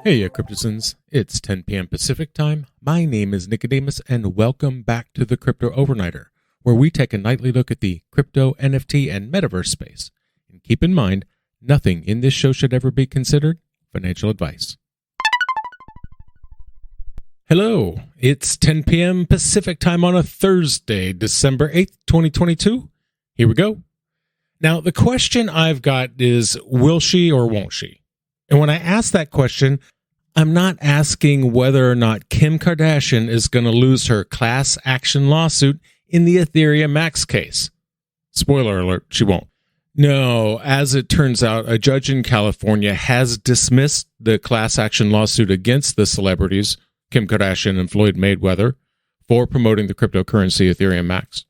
Heya Cryptozens, it's 10 p.m. Pacific time. My name is Nikodemus, and welcome back to the Crypto Overnighter, where we take a nightly look at the crypto, NFT, and metaverse space. And keep in mind, nothing in this show should ever be considered financial advice. Hello, it's 10 p.m. Pacific time on a Thursday, December 8th, 2022. Here we go. Now, the question I've got is, will she or won't she? And when I ask that question, I'm not asking whether or not Kim Kardashian is going to lose her class action lawsuit in the Ethereum Max case. Spoiler alert, she won't. No, as it turns out, a judge in California has dismissed the class action lawsuit against the celebrities, Kim Kardashian and Floyd Mayweather, for promoting the cryptocurrency Ethereum Max.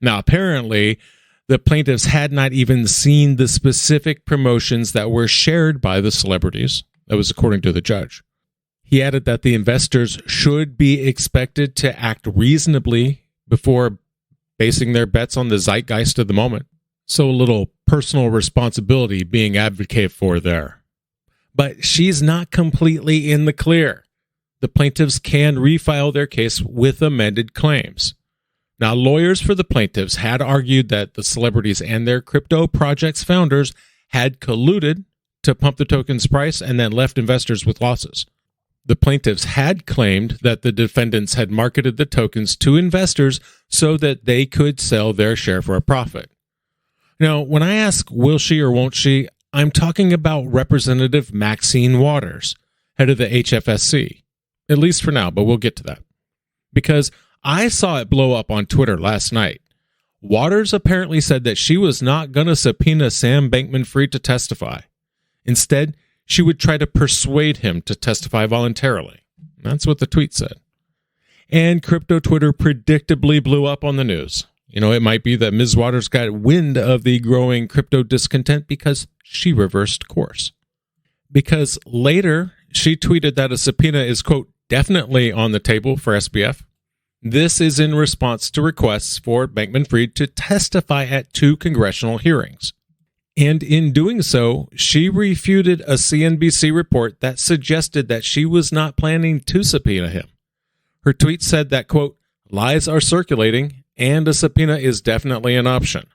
Now, apparently, the plaintiffs had not even seen the specific promotions that were shared by the celebrities. That was according to the judge. He added that the investors should be expected to act reasonably before basing their bets on the zeitgeist of the moment. So a little personal responsibility being advocated for there. But she's not completely in the clear. The plaintiffs can refile their case with amended claims. Now, lawyers for the plaintiffs had argued that the celebrities and their crypto projects' founders had colluded to pump the token's price and then left investors with losses. The plaintiffs had claimed that the defendants had marketed the tokens to investors so that they could sell their share for a profit. Now, when I ask will she or won't she, I'm talking about Representative Maxine Waters, head of the HFSC, at least for now, but we'll get to that. Because I saw it blow up on Twitter last night. Waters apparently said that she was not going to subpoena Sam Bankman-Fried to testify. Instead, she would try to persuade him to testify voluntarily. That's what the tweet said. And crypto Twitter predictably blew up on the news. You know, it might be that Ms. Waters got wind of the growing crypto discontent because she reversed course. Because later, she tweeted that a subpoena is, quote, definitely on the table for SBF. This is in response to requests for Bankman-Fried to testify at 2 congressional hearings. And in doing so, she refuted a CNBC report that suggested that she was not planning to subpoena him. Her tweet said that, quote, lies are circulating and a subpoena is definitely an option.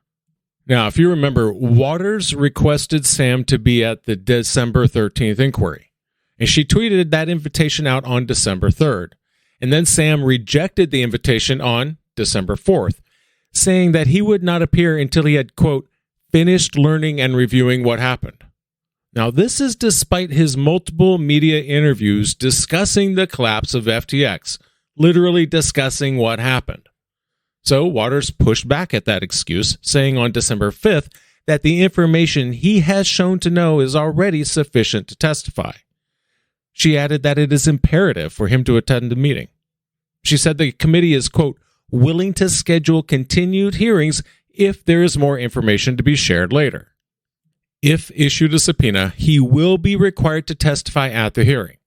Now, if you remember, Waters requested Sam to be at the December 13th inquiry, and she tweeted that invitation out on December 3rd. And then Sam rejected the invitation on December 4th, saying that he would not appear until he had, quote, finished learning and reviewing what happened. Now, this is despite his multiple media interviews discussing the collapse of FTX, literally discussing what happened. So Waters pushed back at that excuse, saying on December 5th that the information he has shown to know is already sufficient to testify. She added that it is imperative for him to attend the meeting. She said the committee is, quote, willing to schedule continued hearings if there is more information to be shared later. If issued a subpoena, he will be required to testify at the hearing.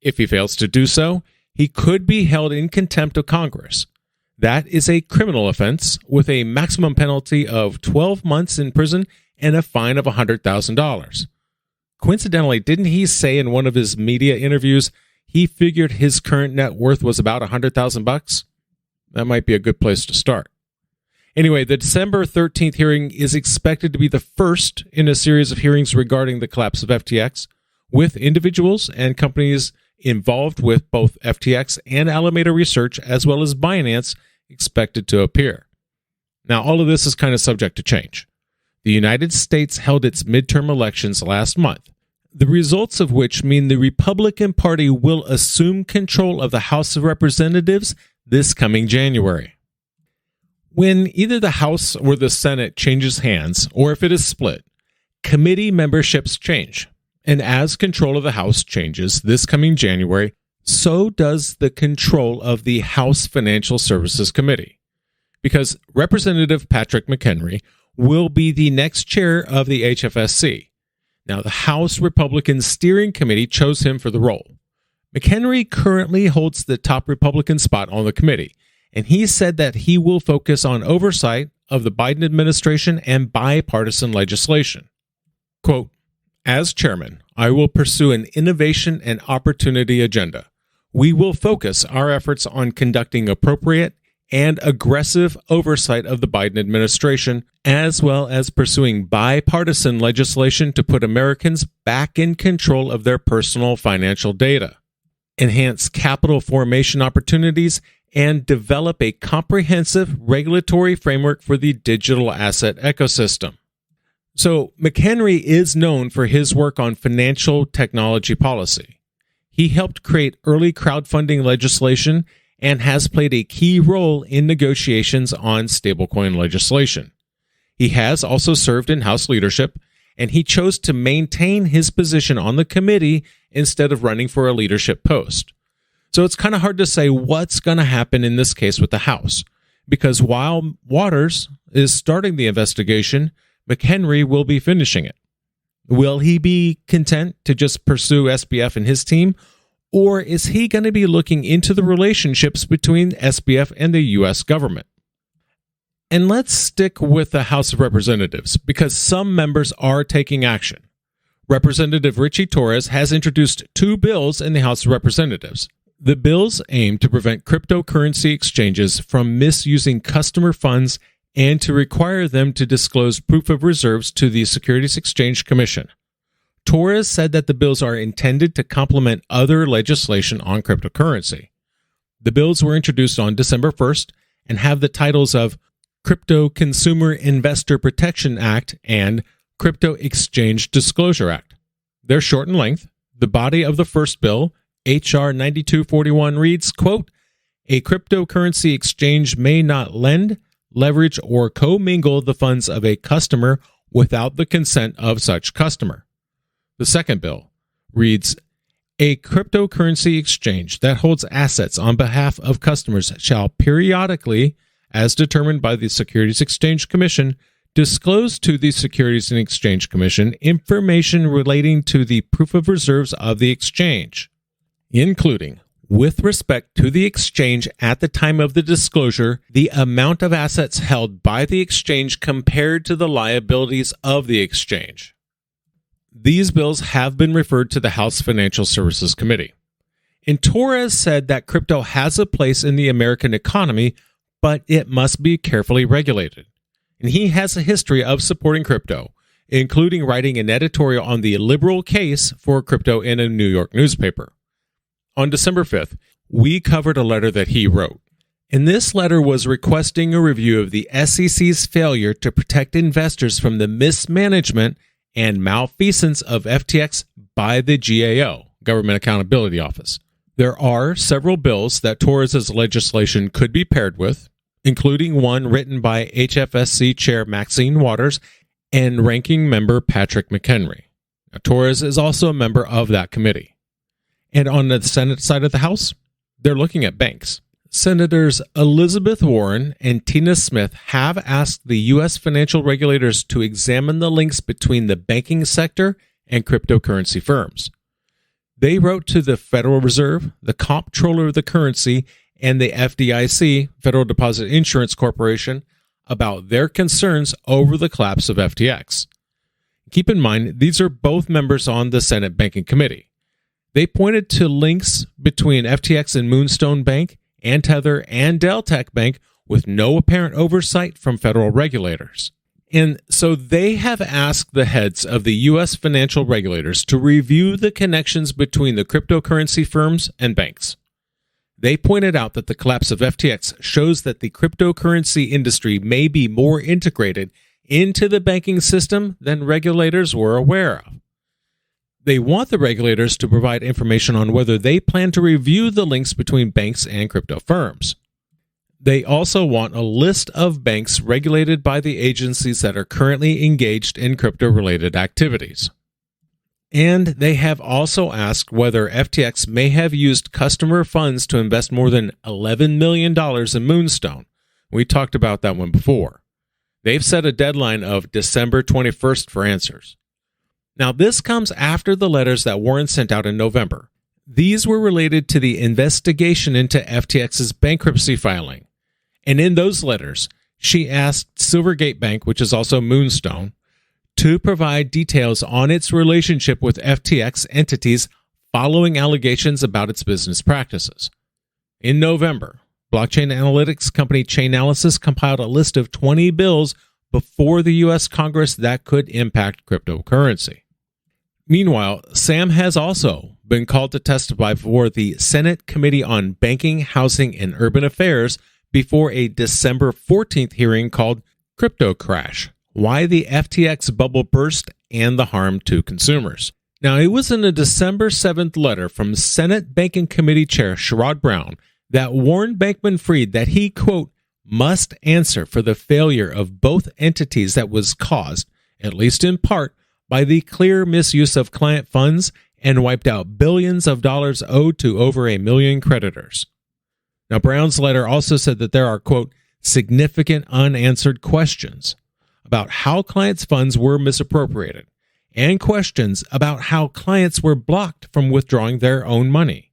If he fails to do so, he could be held in contempt of Congress. That is a criminal offense with a maximum penalty of 12 months in prison and a fine of $100,000. Coincidentally, didn't he say in one of his media interviews he figured his current net worth was about $100,000? That might be a good place to start. Anyway, the December 13th hearing is expected to be the first in a series of hearings regarding the collapse of FTX, with individuals and companies involved with both FTX and Alameda Research, as well as Binance, expected to appear. Now, all of this is kind of subject to change. The United States held its midterm elections last month, the results of which mean the Republican Party will assume control of the House of Representatives this coming January. When either the House or the Senate changes hands, or if it is split, committee memberships change. And as control of the House changes this coming January, so does the control of the House Financial Services Committee. Because Representative Patrick McHenry will be the next chair of the HFSC. Now, the House Republican Steering Committee chose him for the role. McHenry currently holds the top Republican spot on the committee, and he said that he will focus on oversight of the Biden administration and bipartisan legislation. Quote, as chairman, I will pursue an innovation and opportunity agenda. We will focus our efforts on conducting appropriate and aggressive oversight of the Biden administration, as well as pursuing bipartisan legislation to put Americans back in control of their personal financial data, enhance capital formation opportunities, and develop a comprehensive regulatory framework for the digital asset ecosystem. So, McHenry is known for his work on financial technology policy. He helped create early crowdfunding legislation and has played a key role in negotiations on stablecoin legislation. He has also served in House leadership, and he chose to maintain his position on the committee instead of running for a leadership post. So it's kind of hard to say what's going to happen in this case with the House, because while Waters is starting the investigation, McHenry will be finishing it. Will he be content to just pursue SBF and his team, or is he going to be looking into the relationships between SBF and the U.S. government? And let's stick with the House of Representatives, because some members are taking action. Representative Ritchie has introduced 2 bills in the House of Representatives. The bills aim to prevent cryptocurrency exchanges from misusing customer funds and to require them to disclose proof of reserves to the Securities Exchange Commission. Torres said that the bills are intended to complement other legislation on cryptocurrency. The bills were introduced on December 1st and have the titles of Crypto Consumer Investor Protection Act and Crypto Exchange Disclosure Act. They're short in length. The body of the first bill, H.R. 9241, reads, quote, "A cryptocurrency exchange may not lend, leverage, or commingle the funds of a customer without the consent of such customer." The second bill reads, "A cryptocurrency exchange that holds assets on behalf of customers shall periodically, as determined by the Securities Exchange Commission, disclose to the Securities and Exchange Commission information relating to the proof of reserves of the exchange, including, with respect to the exchange at the time of the disclosure, the amount of assets held by the exchange compared to the liabilities of the exchange." These bills have been referred to the House Financial Services Committee. And Torres said that crypto has a place in the American economy, but it must be carefully regulated. And he has a history of supporting crypto, including writing an editorial on the liberal case for crypto in a New York newspaper. On December 5th, we covered a letter that he wrote. And this letter was requesting a review of the SEC's failure to protect investors from the mismanagement and malfeasance of FTX by the GAO, Government Accountability Office. There are several bills that Torres' legislation could be paired with, including one written by HFSC Chair Maxine Waters and Ranking Member Patrick McHenry. Now, Torres is also a member of that committee. And on the Senate side of the House, they're looking at banks. Senators Elizabeth Warren and Tina Smith have asked the U.S. financial regulators to examine the links between the banking sector and cryptocurrency firms. They wrote to the Federal Reserve, the Comptroller of the Currency, and the FDIC, Federal Deposit Insurance Corporation, about their concerns over the collapse of FTX. Keep in mind, these are both members on the Senate Banking Committee. They pointed to links between FTX and Moonstone Bank and Tether and Deltec Bank with no apparent oversight from federal regulators. And so they have asked the heads of the U.S. financial regulators to review the connections between the cryptocurrency firms and banks. They pointed out that the collapse of FTX shows that the cryptocurrency industry may be more integrated into the banking system than regulators were aware of. They want the regulators to provide information on whether they plan to review the links between banks and crypto firms. They also want a list of banks regulated by the agencies that are currently engaged in crypto-related activities. And they have also asked whether FTX may have used customer funds to invest more than $11 million in Moonstone. We talked about that one before. They've set a deadline of December 21st for answers. Now, this comes after the letters that Warren sent out in November. These were related to the investigation into FTX's bankruptcy filing. And in those letters, she asked Silvergate Bank, which is also Moonstone, to provide details on its relationship with FTX entities following allegations about its business practices. In November, blockchain analytics company Chainalysis compiled a list of 20 bills before the U.S. Congress that could impact cryptocurrency. Meanwhile, Sam has also been called to testify before the Senate Committee on Banking, Housing, and Urban Affairs before a December 14th hearing called Crypto Crash: Why the FTX Bubble Burst and the Harm to Consumers. Now, it was in a December 7th letter from Senate Banking Committee Chair Sherrod Brown that warned Bankman-Fried that he, quote, must answer for the failure of both entities that was caused, at least in part, by the clear misuse of client funds and wiped out billions of dollars owed to over 1 million creditors. Now, Brown's letter also said that there are, quote, significant unanswered questions about how clients' funds were misappropriated and questions about how clients were blocked from withdrawing their own money.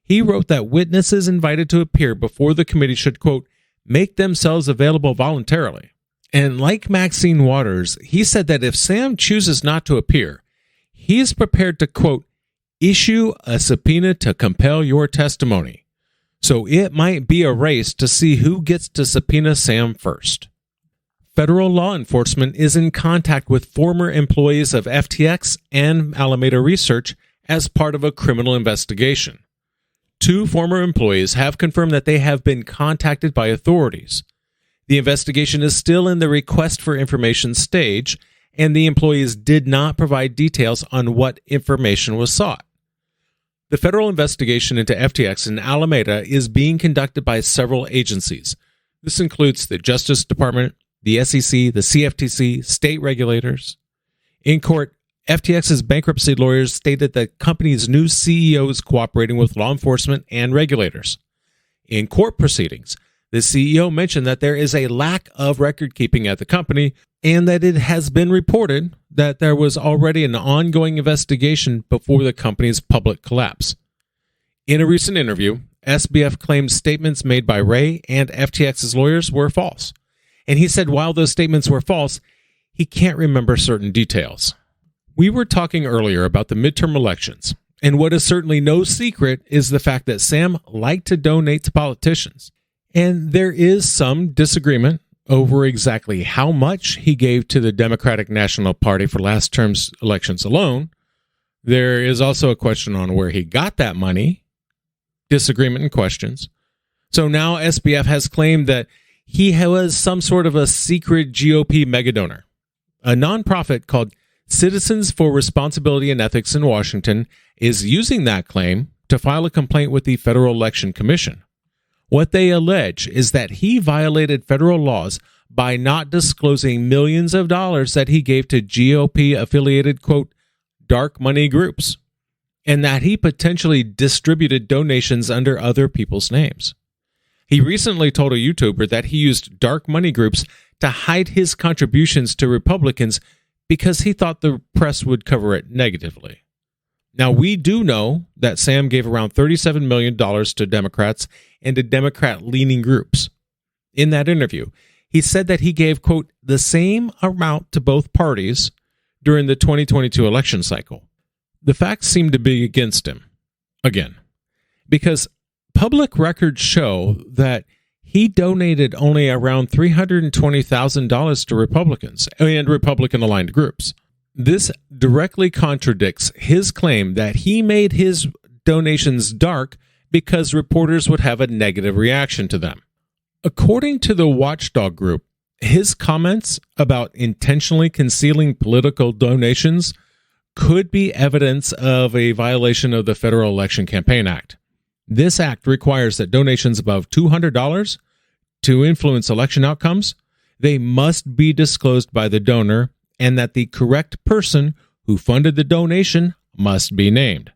He wrote that witnesses invited to appear before the committee should, quote, make themselves available voluntarily. And like Maxine Waters, he said that if Sam chooses not to appear, he is prepared to, quote, issue a subpoena to compel your testimony. So it might be a race to see who gets to subpoena Sam first. Federal law enforcement is in contact with former employees of FTX and Alameda Research as part of a criminal investigation. 2 former employees have confirmed that they have been contacted by authorities. The investigation is still in the request for information stage, and the employees did not provide details on what information was sought. The federal investigation into FTX and Alameda is being conducted by several agencies. This includes the Justice Department, the SEC, the CFTC, state regulators. In court, FTX's bankruptcy lawyers stated that the company's new CEO is cooperating with law enforcement and regulators. In court proceedings, the CEO mentioned that there is a lack of record keeping at the company and that it has been reported that there was already an ongoing investigation before the company's public collapse. In a recent interview, SBF claimed statements made by Ray and FTX's lawyers were false. And he said while those statements were false, he can't remember certain details. We were talking earlier about the midterm elections, and what is certainly no secret is the fact that Sam liked to donate to politicians. And there is some disagreement over exactly how much he gave to the Democratic National Party for last term's elections alone. There is also a question on where he got that money, disagreement and questions. So now SBF has claimed that he was some sort of a secret GOP megadonor. A nonprofit called Citizens for Responsibility and Ethics in Washington is using that claim to file a complaint with the Federal Election Commission. What they allege is that he violated federal laws by not disclosing millions of dollars that he gave to GOP-affiliated, quote, dark money groups, and that he potentially distributed donations under other people's names. He recently told a YouTuber that he used dark money groups to hide his contributions to Republicans because he thought the press would cover it negatively. Now, we do know that Sam gave around $37 million to Democrats and to Democrat-leaning groups. In that interview, he said that he gave, quote, the same amount to both parties during the 2022 election cycle. The facts seem to be against him, again, because public records show that he donated only around $320,000 to Republicans and Republican-aligned groups. This directly contradicts his claim that he made his donations dark because reporters would have a negative reaction to them. According to the Watchdog group, his comments about intentionally concealing political donations could be evidence of a violation of the Federal Election Campaign Act. This act requires that donations above $200 to influence election outcomes, they must be disclosed by the donor, and that the correct person who funded the donation must be named.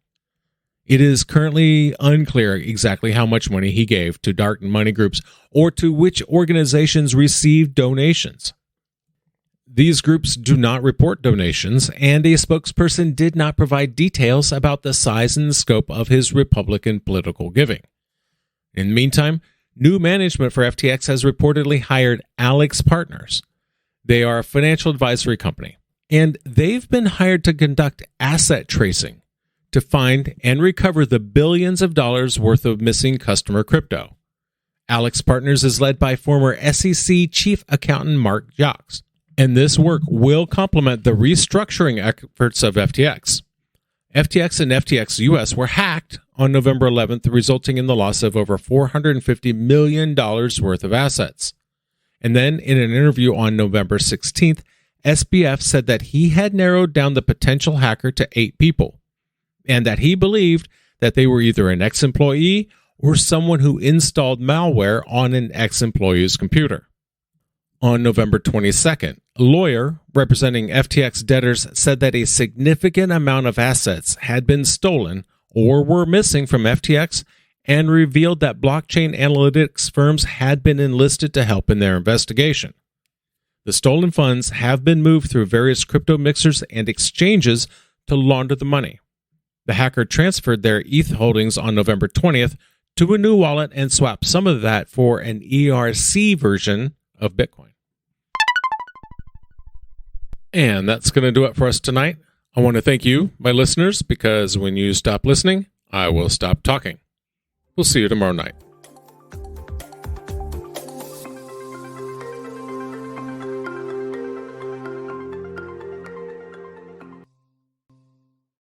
It is currently unclear exactly how much money he gave to dark money groups or to which organizations received donations. These groups do not report donations, and a spokesperson did not provide details about the size and scope of his Republican political giving. In the meantime, new management for FTX has reportedly hired Alex Partners. They are a financial advisory company. And they've been hired to conduct asset tracing to find and recover the billions of dollars worth of missing customer crypto. Alex Partners is led by former SEC Chief Accountant Mark Jacques, and this work will complement the restructuring efforts of FTX. FTX and FTX US were hacked on November 11th, resulting in the loss of over $450 million worth of assets. And then in an interview on November 16th, SBF said that he had narrowed down the potential hacker to 8 people, and that he believed that they were either an ex-employee or someone who installed malware on an ex-employee's computer. On November 22nd, a lawyer representing FTX debtors said that a significant amount of assets had been stolen or were missing from FTX and revealed that blockchain analytics firms had been enlisted to help in their investigation. The stolen funds have been moved through various crypto mixers and exchanges to launder the money. The hacker transferred their ETH holdings on November 20th to a new wallet and swapped some of that for an ERC version of Bitcoin. And that's going to do it for us tonight. I want to thank you, my listeners, because when you stop listening, I will stop talking. We'll see you tomorrow night.